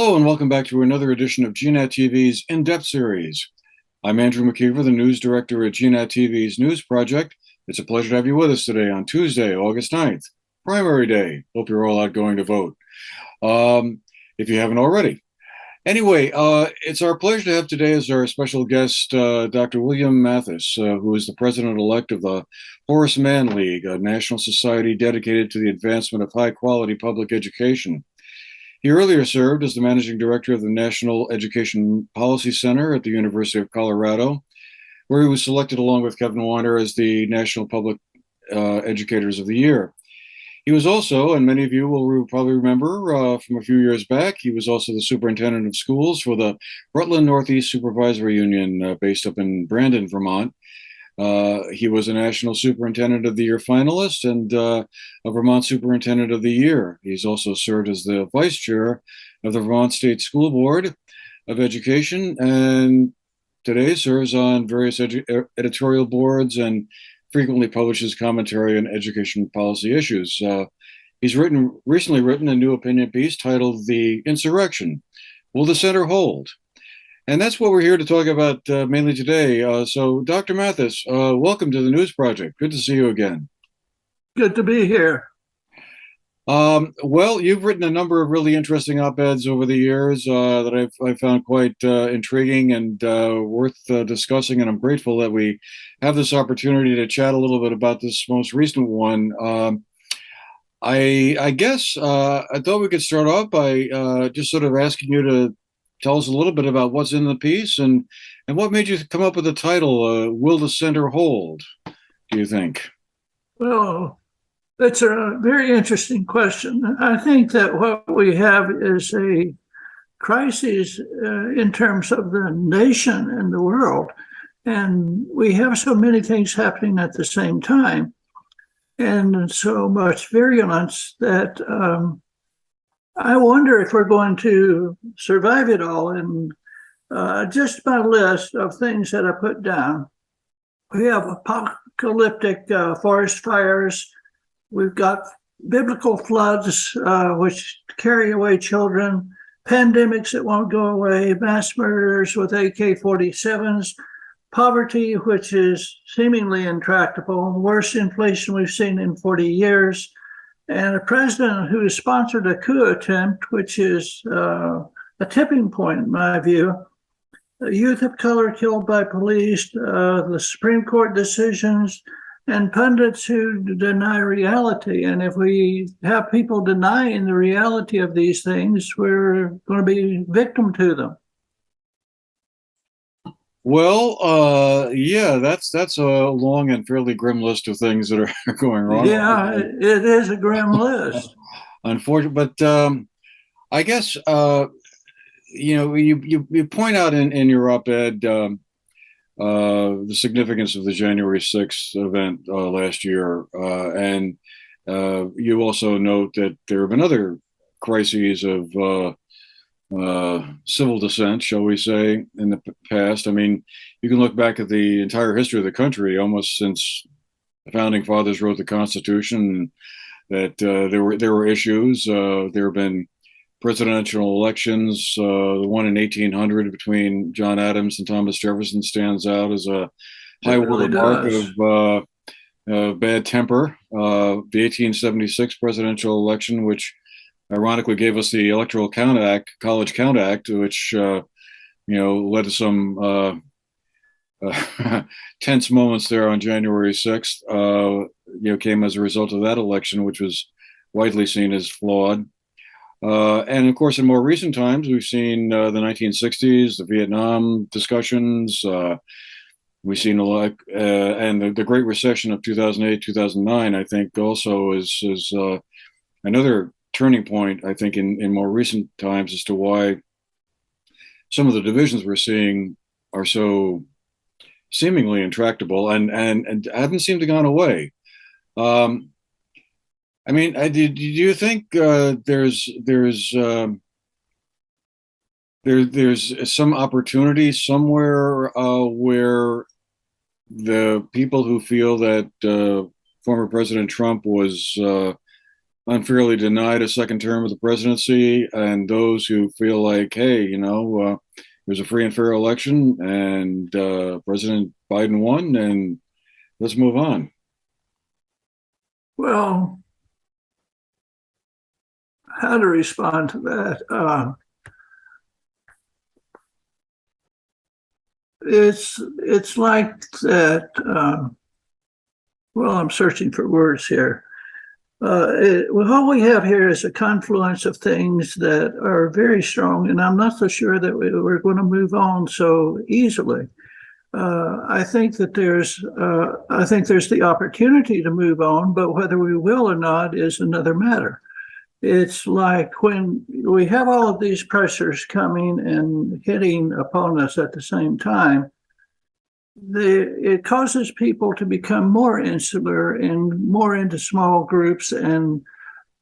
Hello and welcome back to another edition of GNAT-TV's In-Depth series. I'm Andrew McKeever, the news director at GNAT-TV's News Project. It's a pleasure to have you with us today on Tuesday, August 9th, primary day. Hope you're all out going to vote, if you haven't already. Anyway, it's our pleasure to have today as our special guest Dr. William Mathis, who is the president-elect of the Horace Mann League, a national society dedicated to the advancement of high-quality public education. He earlier served as the managing director of the National Education Policy Center at the University of Colorado, where he was selected along with Kevin Weiner as the National Public Educators of the Year. He was also, and many of you will probably remember from a few years back, he was also the superintendent of schools for the Rutland Northeast Supervisory Union based up in Brandon, Vermont. He was a National Superintendent of the Year finalist and a Vermont Superintendent of the Year. He's also served as the vice chair of the Vermont State School Board of Education and today serves on various editorial boards and frequently publishes commentary on education policy issues. He's recently written a new opinion piece titled "The Insurrection: Will the Center Hold?" And that's what we're here to talk about mainly today. So, Dr. Mathis, welcome to the News Project. Good to see you again. Good to be here. Well, you've written a number of really interesting op-eds over the years that I've found quite intriguing and worth discussing, and I'm grateful that we have this opportunity to chat a little bit about this most recent one. I guess I thought we could start off by just sort of asking you to tell us a little bit about what's in the piece and what made you come up with the title, Will the Center Hold, do you think? Well, that's a very interesting question. I think that what we have is a crisis in terms of the nation and the world. And we have so many things happening at the same time and so much virulence that I wonder if we're going to survive it all. And just my list of things that I put down. We have apocalyptic forest fires. We've got biblical floods, which carry away children, pandemics that won't go away, mass murders with AK-47s, poverty, which is seemingly intractable, worst inflation we've seen in 40 years, and a president who sponsored a coup attempt, which is a tipping point in my view. Youth of color killed by police, the Supreme Court decisions, and pundits who deny reality. And if we have people denying the reality of these things, we're going to be victim to them. Well, yeah, that's a long and fairly grim list of things that are going wrong. Yeah, it is a grim list. Unfortunately, but I guess you point out in your op-ed the significance of the January 6th event last year, and you also note that there have been other crises of civil dissent, shall we say, in the past. I mean, you can look back at the entire history of the country, almost since the founding fathers wrote the Constitution, that there were issues. There have been presidential elections. The one in 1800 between John Adams and Thomas Jefferson stands out as a high watermark of bad temper. The 1876 presidential election, which ironically gave us the Electoral College Count Act, which led to some tense moments there on January 6th. Came as a result of that election, which was widely seen as flawed. And of course, in more recent times, we've seen the 1960s, the Vietnam discussions. We've seen a lot, and the Great Recession of 2008, 2009. I think also is another turning point. I think in more recent times as to why some of the divisions we're seeing are so seemingly intractable and haven't seemed to gone away. I mean, do you think there's some opportunity somewhere where the people who feel that former President Trump was unfairly denied a second term of the presidency, and those who feel like, hey, it was a free and fair election, and President Biden won, and let's move on. Well, how to respond to that? It's like that. Well, I'm searching for words here. What we have here is a confluence of things that are very strong, and I'm not so sure that we're going to move on so easily. I think there's the opportunity to move on, but whether we will or not is another matter. It's like when we have all of these pressures coming and hitting upon us at the same time, it causes people to become more insular and more into small groups and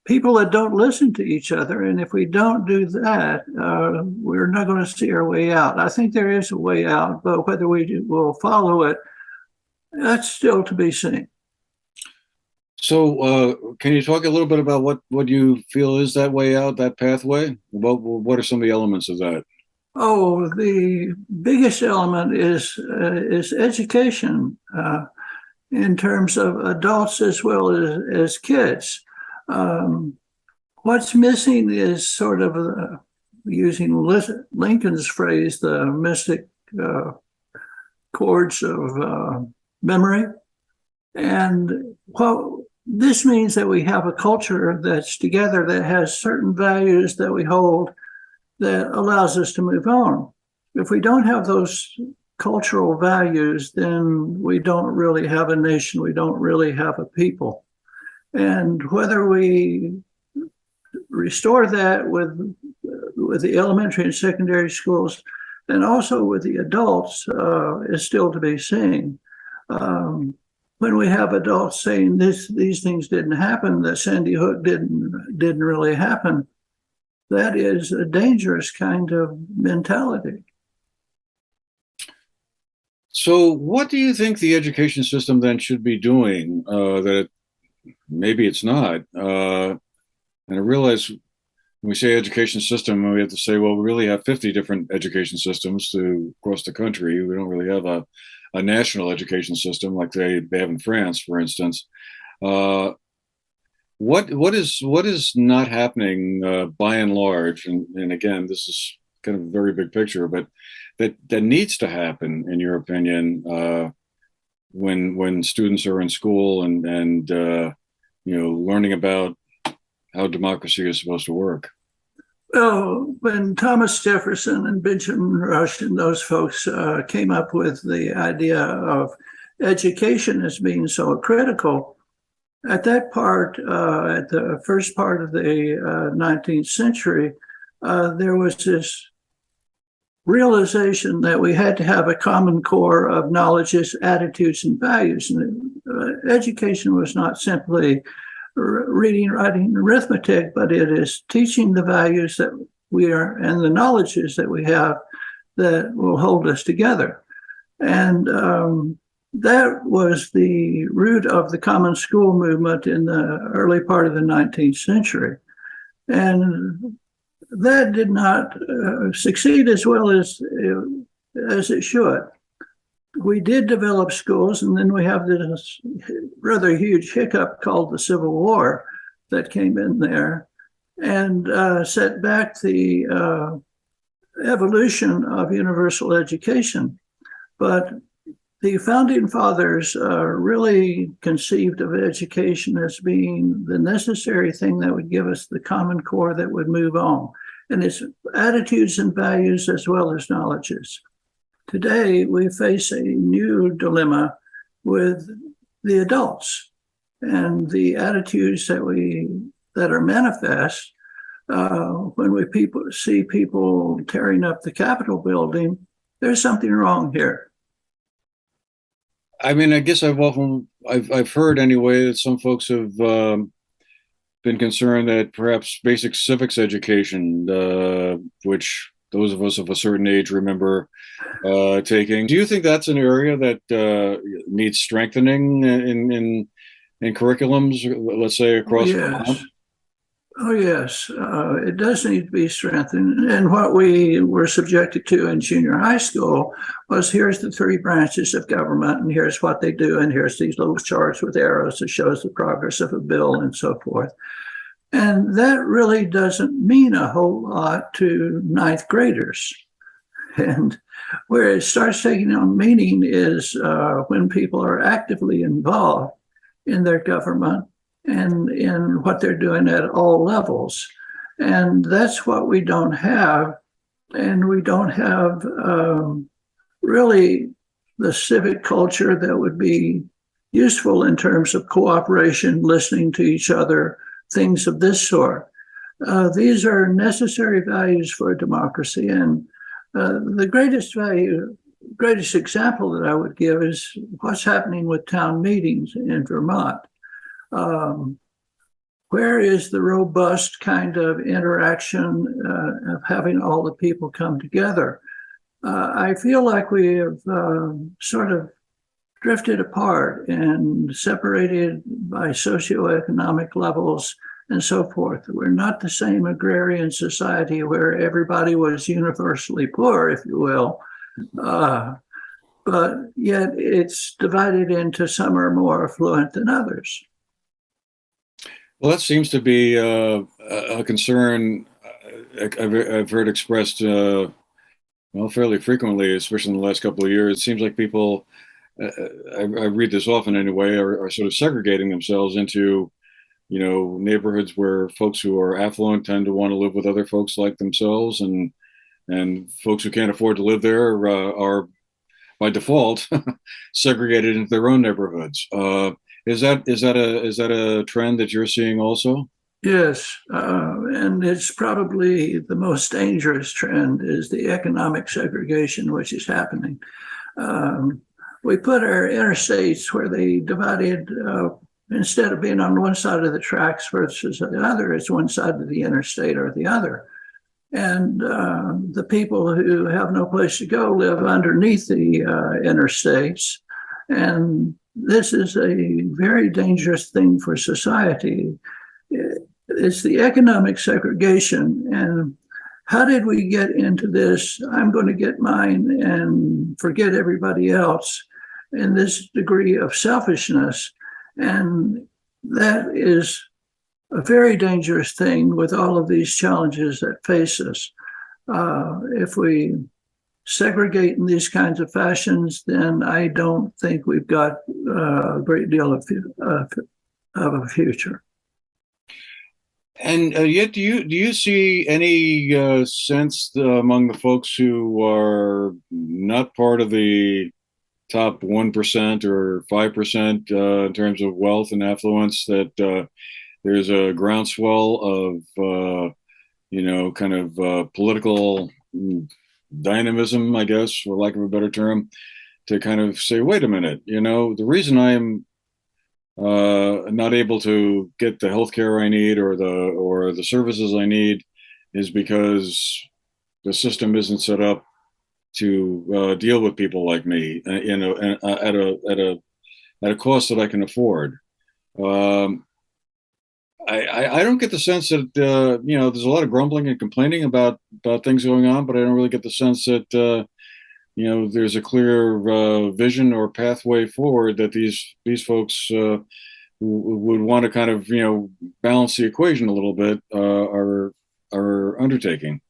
people that don't listen to each other. And if we don't do that, we're not going to see our way out. I think there is a way out, but whether we will follow it, that's still to be seen. So, can you talk a little bit about what you feel is that way out, that pathway? What are some of the elements of that? Oh, the biggest element is education in terms of adults as well as kids. What's missing is sort of, using Lincoln's phrase, the mystic chords of memory. And this means that we have a culture that's together that has certain values that we hold that allows us to move on. If we don't have those cultural values, then we don't really have a nation, we don't really have a people. And whether we restore that with the elementary and secondary schools and also with the adults is still to be seen. When we have adults saying these things didn't happen, that Sandy Hook didn't really happen, that is a dangerous kind of mentality. So, what do you think the education system then should be doing that maybe it's not? And I realize when we say education system, we have to say, well, we really have 50 different education systems across the country. We don't really have a national education system like they have in France, for instance. What is not happening by and large? And again, this is kind of a very big picture, but that needs to happen, in your opinion, when students are in school and learning about how democracy is supposed to work. Well, when Thomas Jefferson and Benjamin Rush and those folks came up with the idea of education as being so critical, at that part, at the first part of the 19th century, there was this realization that we had to have a common core of knowledges, attitudes, and values. And education was not simply reading, writing, and arithmetic, but it is teaching the values that we are and the knowledges that we have that will hold us together. And that was the root of the common school movement in the early part of the 19th century. And that did not succeed as well as it should. We did develop schools, and then we have this rather huge hiccup called the Civil War that came in there and set back the evolution of universal education. But the founding fathers really conceived of education as being the necessary thing that would give us the common core that would move on. And it's attitudes and values as well as knowledges. Today, we face a new dilemma with the adults and the attitudes that are manifest when we see people tearing up the Capitol building. There's something wrong here. I mean, I guess I've heard anyway that some folks have been concerned that perhaps basic civics education, which those of us of a certain age remember taking. Do you think that's an area that needs strengthening in curriculums, let's say across Yes. Oh, yes, it does need to be strengthened. And what we were subjected to in junior high school was here's the three branches of government, and here's what they do, and here's these little charts with arrows that shows the progress of a bill and so forth. And that really doesn't mean a whole lot to ninth graders. And where it starts taking on meaning is when people are actively involved in their government and in what they're doing at all levels. And that's what we don't have. And we don't have really the civic culture that would be useful in terms of cooperation, listening to each other, things of this sort. These are necessary values for a democracy. And the greatest example that I would give is what's happening with town meetings in Vermont. Where is the robust kind of interaction of having all the people come together? I feel like we have sort of drifted apart and separated by socioeconomic levels and so forth. We're not the same agrarian society where everybody was universally poor, if you will, but yet it's divided into some are more affluent than others. Well, that seems to be a concern I've heard expressed well fairly frequently, especially in the last couple of years. It seems like people, I read this often anyway, are sort of segregating themselves into neighborhoods where folks who are affluent tend to want to live with other folks like themselves, and folks who can't afford to live there are by default segregated into their own neighborhoods. Is that a trend that you're seeing also? Yes, and it's probably the most dangerous trend is the economic segregation which is happening. We put our interstates where they divided, instead of being on one side of the tracks versus the other, it's one side of the interstate or the other. And the people who have no place to go live underneath the interstates. And this is a very dangerous thing for society. It's the economic segregation. And how did we get into this? I'm going to get mine and forget everybody else, in this degree of selfishness. And that is a very dangerous thing with all of these challenges that face us. If we segregate in these kinds of fashions, then I don't think we've got a great deal of a future. And yet, do you see any sense among the folks who are not part of the top 1% or 5% in terms of wealth and affluence that there's a groundswell of kind of political dynamism, I guess, for lack of a better term, to kind of say, wait a minute, the reason I'm not able to get the healthcare I need or the services I need is because the system isn't set up to deal with people like me, at a cost that I can afford. I don't get the sense that there's a lot of grumbling and complaining about things going on, but I don't really get the sense that there's a clear vision or pathway forward that these folks would want to kind of balance the equation a little bit are undertaking.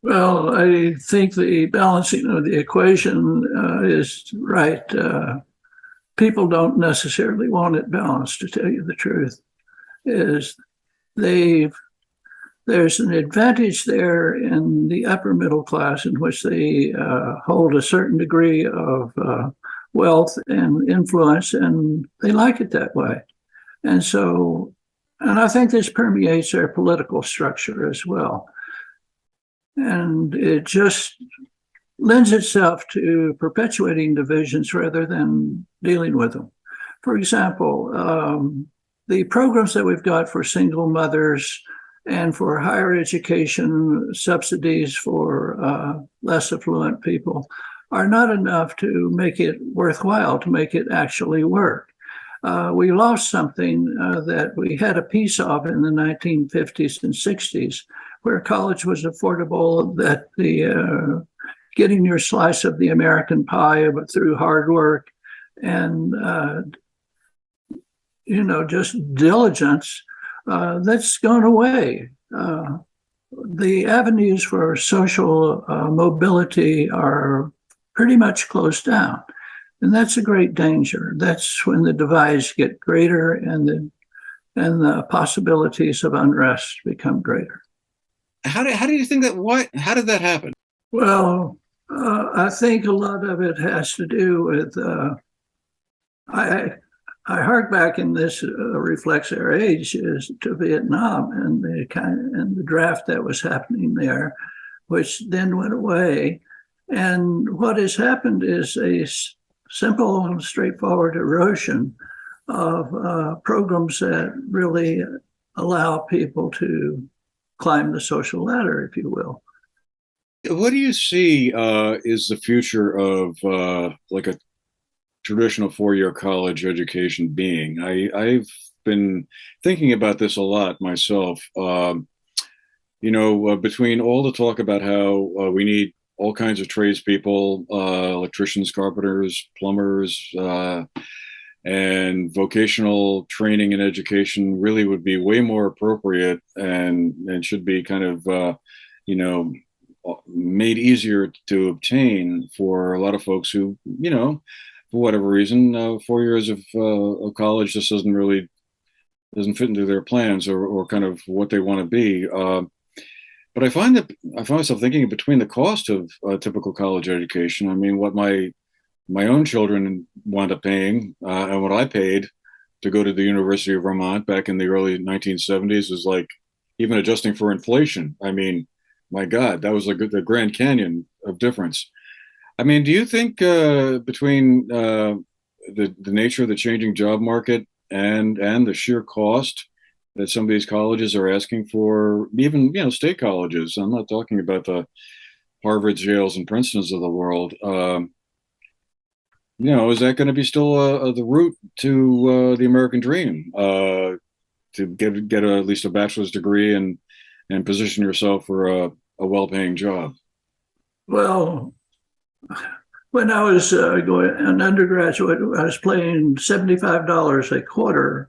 Well, I think the balancing of the equation is right. People don't necessarily want it balanced, to tell you the truth. Is there's an advantage there in the upper middle class in which they hold a certain degree of wealth and influence, and they like it that way. And I think this permeates their political structure as well. And it just lends itself to perpetuating divisions rather than dealing with them. For example, the programs that we've got for single mothers and for higher education subsidies for less affluent people are not enough to make it worthwhile, to make it actually work. We lost something that we had a piece of in the 1950s and 60s, where college was affordable, that the getting your slice of the American pie through hard work and just diligence, that's gone away. The avenues for social mobility are pretty much closed down. And that's a great danger. That's when the divides get greater and the possibilities of unrest become greater. How do you think that, how did that happen? Well, I think a lot of it has to do with, I hark back, and this reflects our age, is to Vietnam and the draft that was happening there, which then went away. And what has happened is a simple and straightforward erosion of programs that really allow people to climb the social ladder, if you will. What do you see is the future of like a traditional four-year college education being? I've been thinking about this a lot myself. Between all the talk about how we need all kinds of tradespeople, electricians, carpenters, plumbers, and vocational training and education really would be way more appropriate and should be kind of, made easier to obtain for a lot of folks who, for whatever reason, 4 years of college just doesn't fit into their plans or kind of what they want to be. But I find myself thinking between the cost of a typical college education. I mean, what my own children wound up paying and what I paid to go to the University of Vermont back in the early 1970s is like even adjusting for inflation. I mean, my God, that was like the Grand Canyon of difference. I mean, do you think between the nature of the changing job market and the sheer cost that some of these colleges are asking for, even state colleges? I'm not talking about the Harvards, Yales, and Princetons of the world. Is that going to be still the route to the American dream? To get at least a bachelor's degree and position yourself for a well-paying job? Well, when I was going an undergraduate, I was paying $75 a quarter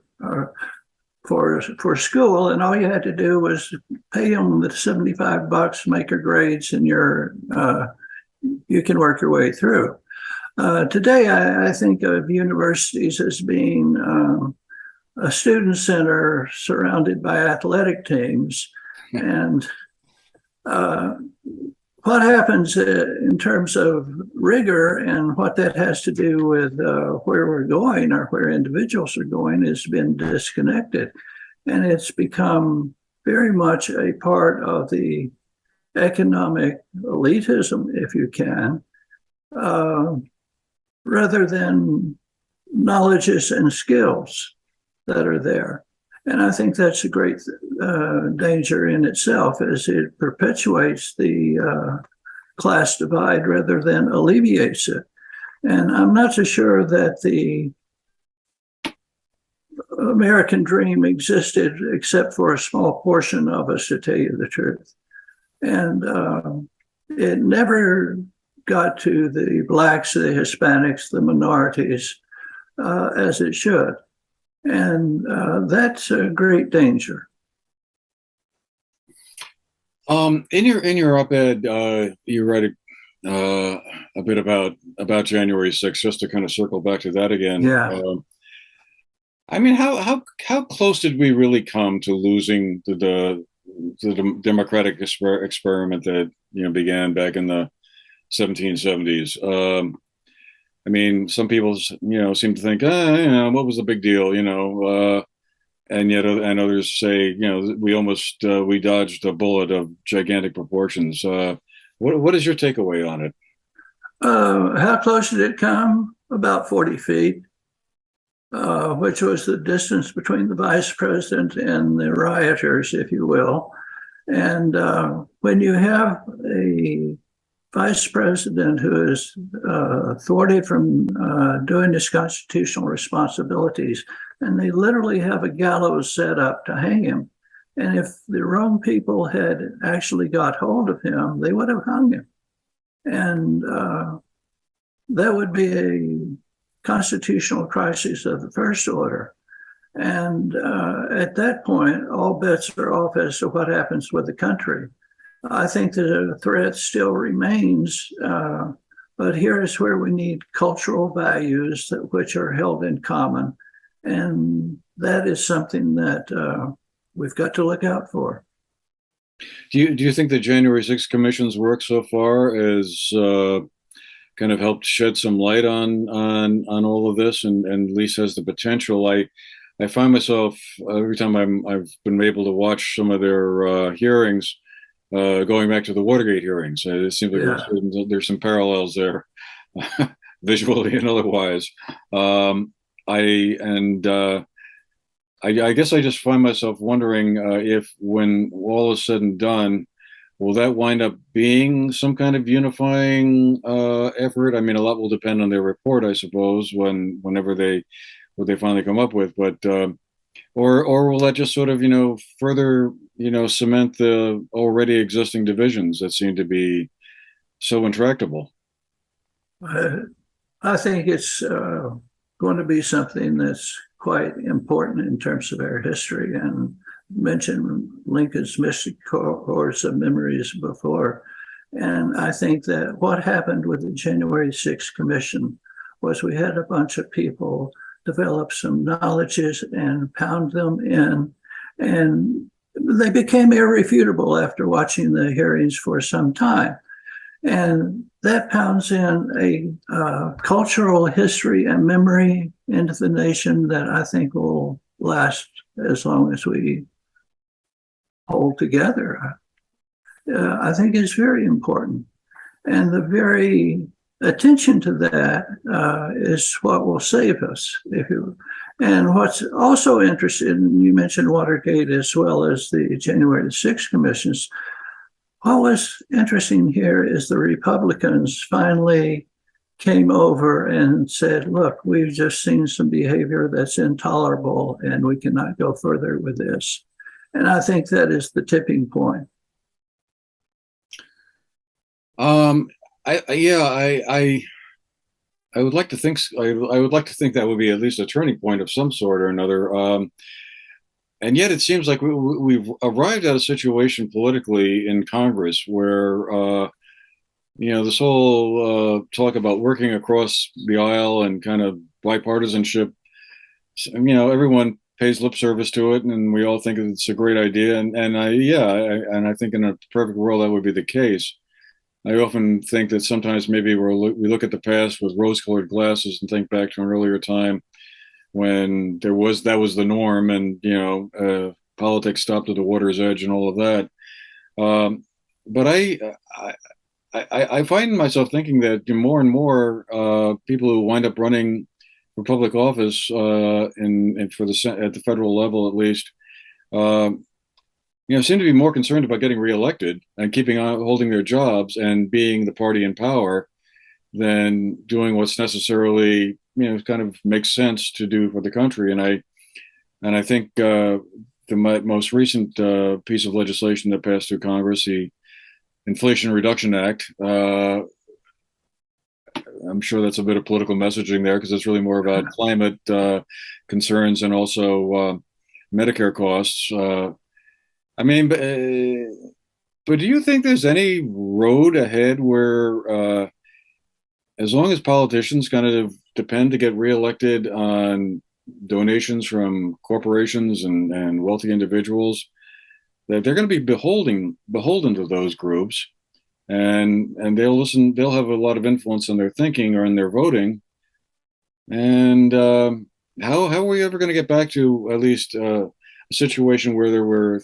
for school, and all you had to do was pay them the $75, make your grades, and you can work your way through. Today, I think of universities as being a student center surrounded by athletic teams, and what happens in terms of rigor and what that has to do with where we're going or where individuals are going has been disconnected. And it's become very much a part of the economic elitism, if you can, rather than knowledges and skills that are there. And I think that's a great danger in itself, as it perpetuates the class divide rather than alleviates it. And I'm not so sure that the American dream existed except for a small portion of us, to tell you the truth. And it never got to the Blacks, the Hispanics, the minorities as it should. And that's a great danger. In your op-ed, you write a bit about January 6th, just to kind of circle back to that again. Yeah. I mean, how close did we really come to losing the democratic experiment that began back in the 1770s? I mean, some people seem to think, what was the big deal, and yet and others say, we dodged a bullet of gigantic proportions. What is your takeaway on it? How close did it come? About 40 feet, which was the distance between the vice president and the rioters, if you will. And when you have a vice president who is thwarted from doing his constitutional responsibilities, and they literally have a gallows set up to hang him. And if the wrong people had actually got hold of him, they would have hung him. And that would be a constitutional crisis of the first order. And at that point, all bets are off as to what happens with the country. I think that a threat still remains, but here is where we need cultural values which are held in common. And that is something that we've got to look out for. Do you think the January 6th Commission's work so far has kind of helped shed some light on all of this, and at least has the potential? I find myself every time I've been able to watch some of their hearings, going back to the Watergate hearings. It seems like there's some parallels there, visually and otherwise. I guess I just find myself wondering if, when all is said and done, will that wind up being some kind of unifying effort? I mean, a lot will depend on their report, I suppose, whenever what they finally come up with. But or will that just sort of further cement the already existing divisions that seem to be so intractable? I think it's going to be something that's quite important in terms of our history, and mentioned Lincoln's mystic course of memories before. And I think that what happened with the January 6th Commission was we had a bunch of people develop some knowledges and pound them in, and they became irrefutable after watching the hearings for some time. And that pounds in a cultural history and memory into the nation that I think will last as long as we hold together. I think it's very important. And the very attention to that is what will save us. And what's also interesting, you mentioned Watergate as well as the January 6th commissions. What was interesting here is the Republicans finally came over and said, look, we've just seen some behavior that's intolerable and we cannot go further with this. And I think that is the tipping point. I would like to think I would like to think that would be at least a turning point of some sort or another. And yet it seems like we've arrived at a situation politically in Congress where this whole talk about working across the aisle and kind of bipartisanship, everyone pays lip service to it, and we all think it's a great idea. And I think in a perfect world that would be the case. I often think that sometimes maybe we look at the past with rose-colored glasses and think back to an earlier time when that was the norm, and politics stopped at the water's edge and all of that. But I find myself thinking that more and more people who wind up running for public office at the federal level, at least, seem to be more concerned about getting reelected and holding their jobs and being the party in power than doing what's necessarily kind of makes sense to do for the country. And I think the most recent piece of legislation that passed through Congress, the Inflation Reduction Act, I'm sure that's a bit of political messaging there because it's really more about climate concerns and also Medicare costs. But do you think there's any road ahead where, as long as politicians kind of depend to get reelected on donations from corporations and wealthy individuals, that they're going to be beholden to those groups, and they'll have a lot of influence on their thinking or in their voting? And how are we ever going to get back to at least a situation where there were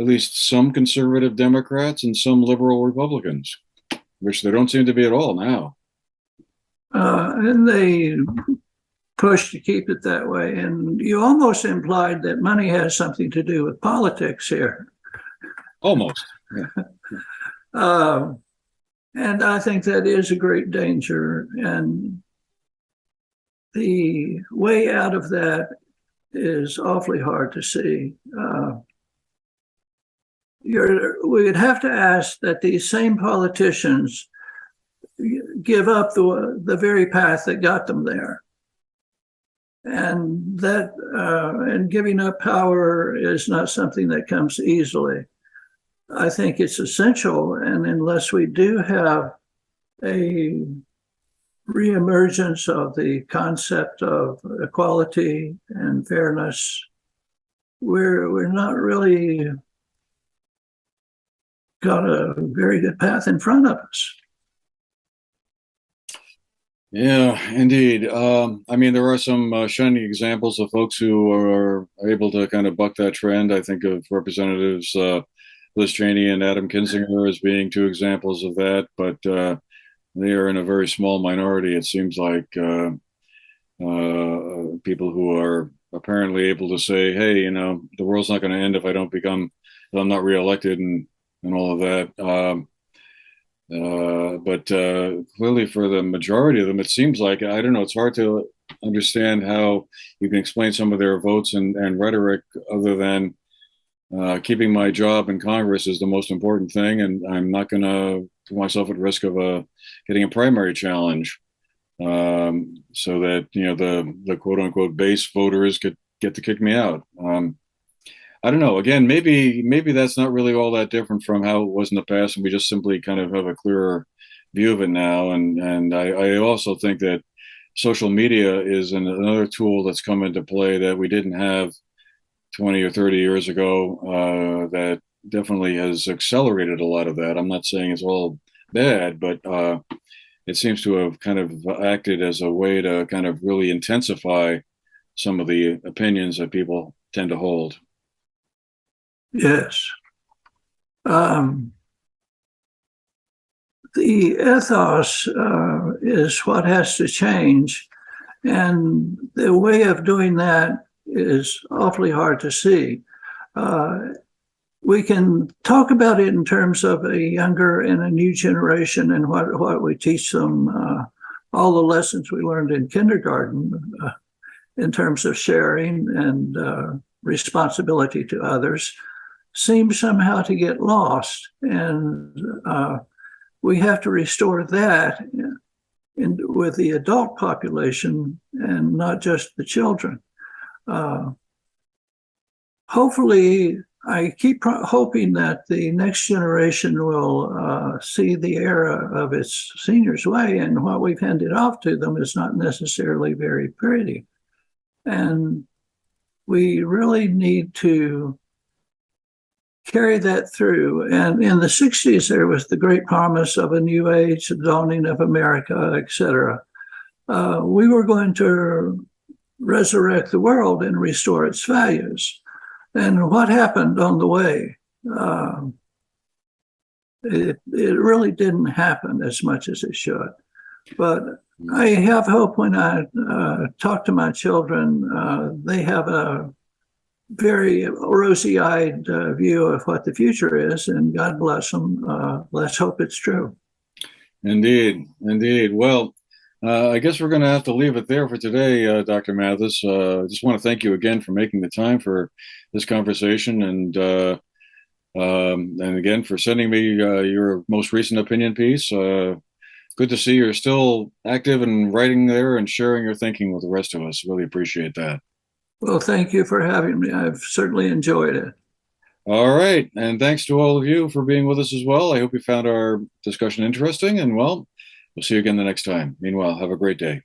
at least some conservative Democrats and some liberal Republicans, which there don't seem to be at all now? And they push to keep it that way. And you almost implied that money has something to do with politics here. Almost. Yeah. And I think that is a great danger. And the way out of that is awfully hard to see. We would have to ask that these same politicians give up the very path that got them there. And giving up power is not something that comes easily. I think it's essential, and unless we do have a reemergence of the concept of equality and fairness, we're not really got a very good path in front of us. Yeah, indeed. I mean, there are some shining examples of folks who are able to kind of buck that trend. I think of Representatives Liz Cheney and Adam Kinzinger as being two examples of that, but they are in a very small minority. It seems like people who are apparently able to say, "Hey, you know, the world's not going to end if I'm not reelected," and all of that. But clearly, for the majority of them, it seems like, I don't know, it's hard to understand how you can explain some of their votes and rhetoric other than keeping my job in Congress is the most important thing, and I'm not going to put myself at risk of getting a primary challenge, so that, you know, the quote unquote base voters could get to kick me out. I don't know. Again, maybe that's not really all that different from how it was in the past, and we just simply kind of have a clearer view of it now. And I also think that social media is another tool that's come into play that we didn't have 20 or 30 years ago. That definitely has accelerated a lot of that. I'm not saying it's all bad, but it seems to have kind of acted as a way to kind of really intensify some of the opinions that people tend to hold. Yes. The ethos is what has to change. And the way of doing that is awfully hard to see. We can talk about it in terms of a younger and a new generation and what we teach them, all the lessons we learned in kindergarten in terms of sharing and responsibility to others seems somehow to get lost. And we have to restore that with the adult population and not just the children. Hopefully, I keep hoping that the next generation will see the era of its seniors' way, and what we've handed off to them is not necessarily very pretty. And we really need to carry that through. And in the 60s, there was the great promise of a new age, the dawning of America, etc. We were going to resurrect the world and restore its values. And what happened on the way? It really didn't happen as much as it should. But I have hope when I talk to my children. They have a very rosy-eyed view of what the future is, and God bless them. Let's hope it's true. Indeed, indeed. Well, I guess we're going to have to leave it there for today, Dr. Mathis. I just want to thank you again for making the time for this conversation, and again for sending me your most recent opinion piece. Good to see you're still active and writing there and sharing your thinking with the rest of us. Really appreciate that. Well, thank you for having me. I've certainly enjoyed it. All right. And thanks to all of you for being with us as well. I hope you found our discussion interesting, and well, we'll see you again the next time. Meanwhile, have a great day.